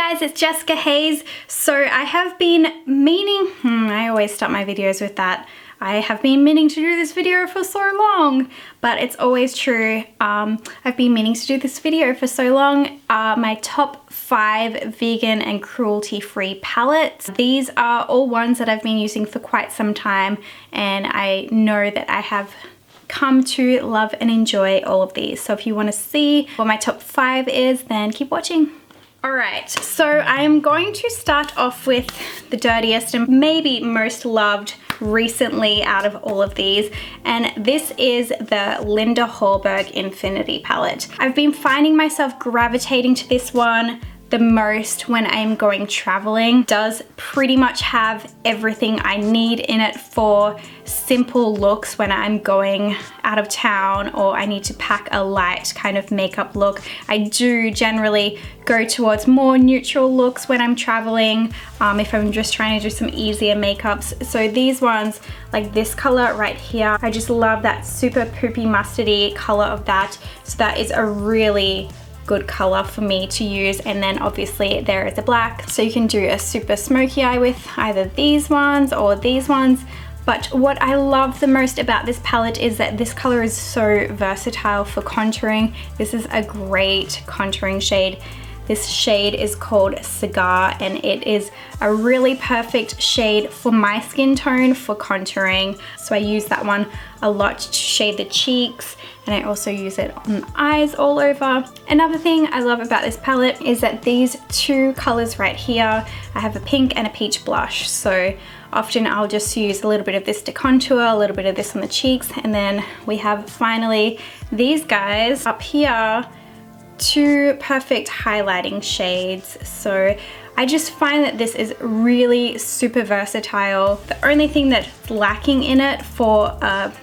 guys, it's Jessica Hayes. So I have been meaning, I always start my videos with that. I have been meaning to do this video for so long, but it's always true. I've been meaning to do this video for so long. My top 5 vegan and cruelty free palettes. These are all ones that I've been using for quite some time, and I know that I have come to love and enjoy all of these. So if you want to see what my top 5 is, then keep watching. Alright, so I am going to start off with the dirtiest and maybe most loved recently out of all of these, and this is the Linda Hallberg Infinity palette. I've been finding myself gravitating to this one the most when I'm going traveling. It does pretty much have everything I need in it for simple looks when I'm going out of town or I need to pack a light kind of makeup look. I do generally go towards more neutral looks when I'm traveling, if I'm just trying to do some easier makeups. So these ones, like this color right here, I just love that super poopy mustardy color of that. So that is a really good color for me to use. And then obviously there is a black, so you can do a super smoky eye with either these ones or these ones. But what I love the most about this palette is that this color is so versatile for contouring. This is a great contouring shade. This shade is called Cigar, and it is a really perfect shade for my skin tone for contouring. So I use that one a lot to shade the cheeks, and I also use it on the eyes all over. Another thing I love about this palette is that these two colors right here, I have a pink and a peach blush. So often I'll just use a little bit of this to contour, a little bit of this on the cheeks, and then we have finally these guys up here, two perfect highlighting shades. So I just find that this is really super versatile. The only thing that's lacking in it for a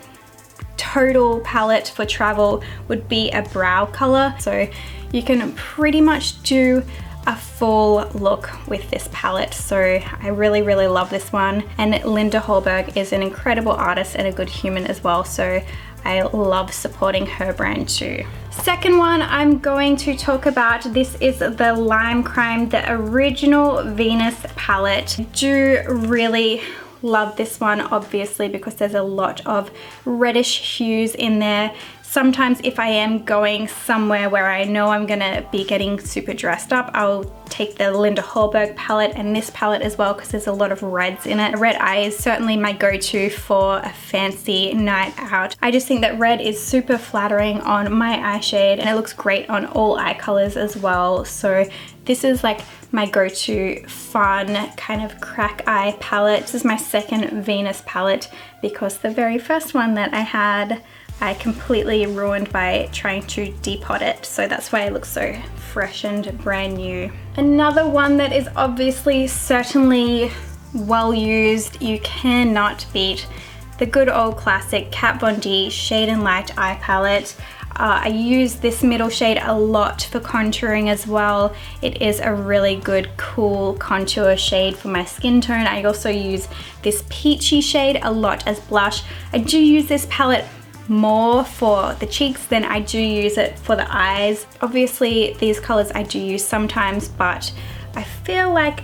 total palette for travel would be a brow color. So you can pretty much do a full look with this palette. So I really love this one, and Linda Hallberg is an incredible artist and a good human as well, so I love supporting her brand too. Second one I'm going to talk about, this is the Lime Crime, the original Venus palette. I do really love this one, obviously, because there's a lot of reddish hues in there. Sometimes if I am going somewhere where I know I'm gonna be getting super dressed up, I'll take the Linda Hallberg palette and this palette as well, because there's a lot of reds in it. Red eye is certainly my go-to for a fancy night out. I just think that red is super flattering on my eye shade, and it looks great on all eye colors as well. So this is like my go-to fun kind of crack eye palette. This is my second Venus palette because the very first one that I had, I completely ruined by trying to depot it. So that's why it looks so fresh and brand new. Another one that is obviously certainly well used, you cannot beat the good old classic Kat Von D Shade and Light eye palette. I use this middle shade a lot for contouring as well. It is a really good, cool contour shade for my skin tone. I also use this peachy shade a lot as blush. I do use this palette more for the cheeks than I do use it for the eyes. Obviously these colors I do use sometimes, but I feel like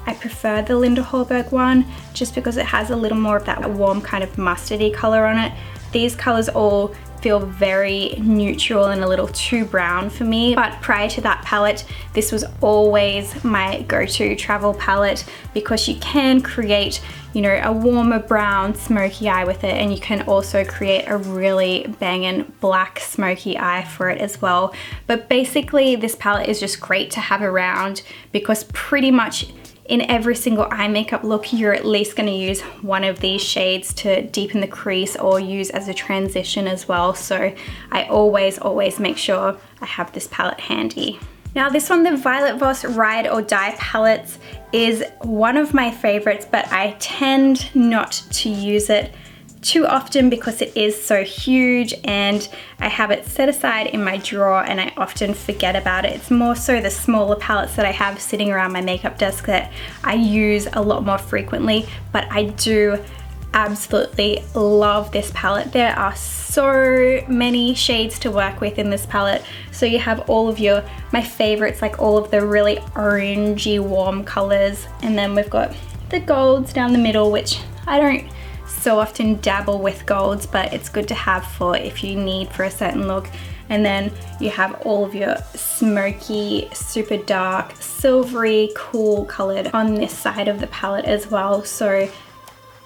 I prefer the Linda Hallberg one just because it has a little more of that warm kind of mustardy color on it. These colors all feel very neutral and a little too brown for me, but prior to that palette, this was always my go-to travel palette because you can create, you know, a warmer brown smoky eye with it, and you can also create a really banging black smoky eye for it as well. But basically this palette is just great to have around because pretty much in every single eye makeup look, you're at least gonna use one of these shades to deepen the crease or use as a transition as well. So I always make sure I have this palette handy. Now this one, the Violet Voss Ride or Die palettes, is one of my favorites, but I tend not to use it too often because it is so huge and I have it set aside in my drawer and I often forget about it. It's more so the smaller palettes that I have sitting around my makeup desk that I use a lot more frequently, but I do absolutely love this palette. There are so many shades to work with in this palette. So you have all of my favorites, like all of the really orangey warm colors, and then we've got the golds down the middle, which I don't so often dabble with golds, but it's good to have for if you need for a certain look. And then you have all of your smoky, super dark, silvery, cool colored on this side of the palette as well. So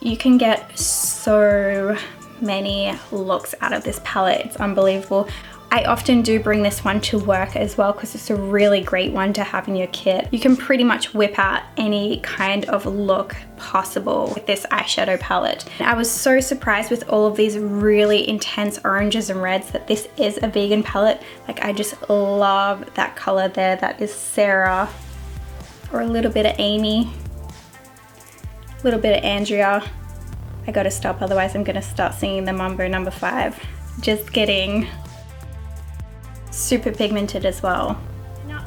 you can get so many looks out of this palette. It's unbelievable. I often do bring this one to work as well because it's a really great one to have in your kit. You can pretty much whip out any kind of look possible with this eyeshadow palette. I was so surprised with all of these really intense oranges and reds that this is a vegan palette. Like, I just love that color there. That is Sarah, or a little bit of Amy, a little bit of Andrea. I gotta stop, otherwise I'm gonna start singing the Mambo No. 5. Just kidding. Super pigmented as well.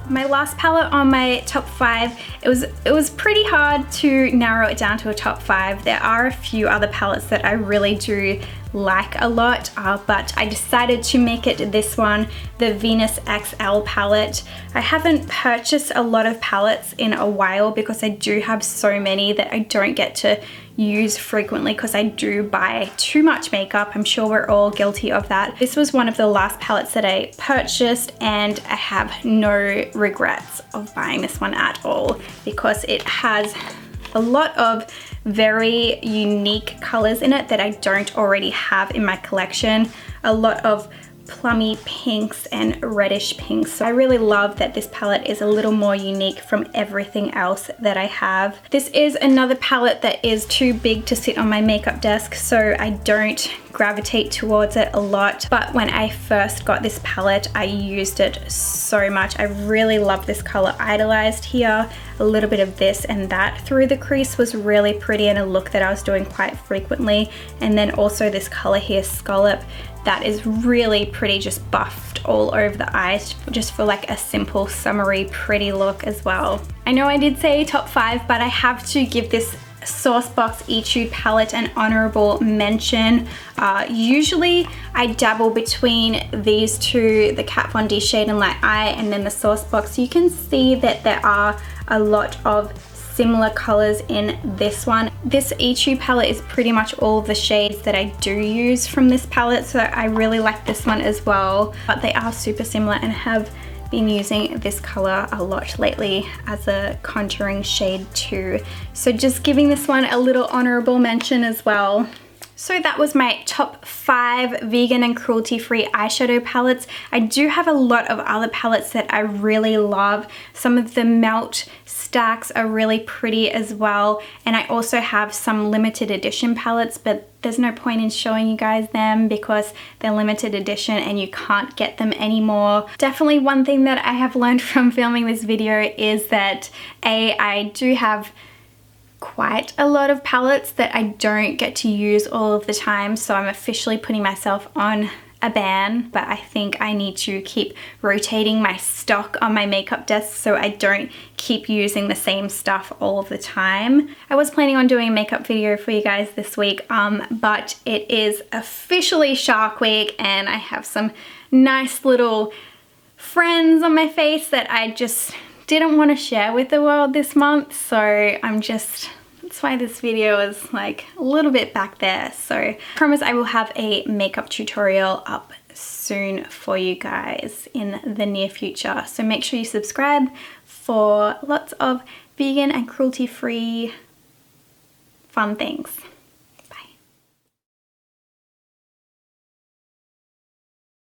My last palette on my top 5, it was pretty hard to narrow it down to a top 5. There are a few other palettes that I really do like a lot, but I decided to make it this one, the Venus XL palette. I haven't purchased a lot of palettes in a while because I do have so many that I don't get to use frequently because I do buy too much makeup. I'm sure we're all guilty of that. This was one of the last palettes that I purchased, and I have no regrets of buying this one at all because it has a lot of very unique colors in it that I don't already have in my collection. A lot of plummy pinks and reddish pinks. So I really love that this palette is a little more unique from everything else that I have. This is another palette that is too big to sit on my makeup desk, so I don't gravitate towards it a lot. But when I first got this palette, I used it so much. I really love this color Idolized here. A little bit of this and that through the crease was really pretty, and a look that I was doing quite frequently. And then also this color here, Scallop, that is really pretty, just buffed all over the eyes, just for like a simple summery pretty look as well. I know I did say top 5, but I have to give this Sourcebox Etude palette an honorable mention. Usually I dabble between these two, the Kat Von D Shade and Light Eye, and then the Sourcebox. You can see that there are a lot of similar colors in this one. This Etude palette is pretty much all of the shades that I do use from this palette, so I really like this one as well. But they are super similar, and have been using this color a lot lately as a contouring shade too. So just giving this one a little honorable mention as well. So that was my top 5 vegan and cruelty-free eyeshadow palettes. I do have a lot of other palettes that I really love. Some of the melt stacks are really pretty as well. And I also have some limited edition palettes, but there's no point in showing you guys them because they're limited edition and you can't get them anymore. Definitely one thing that I have learned from filming this video is that I do have quite a lot of palettes that I don't get to use all of the time, so I'm officially putting myself on a ban. But I think I need to keep rotating my stock on my makeup desk so I don't keep using the same stuff all of the time. I was planning on doing a makeup video for you guys this week, but it is officially Shark Week and I have some nice little friends on my face that I just didn't want to share with the world this month, so that's why this video is like a little bit back there. So I promise I will have a makeup tutorial up soon for you guys in the near future. So make sure you subscribe for lots of vegan and cruelty-free fun things.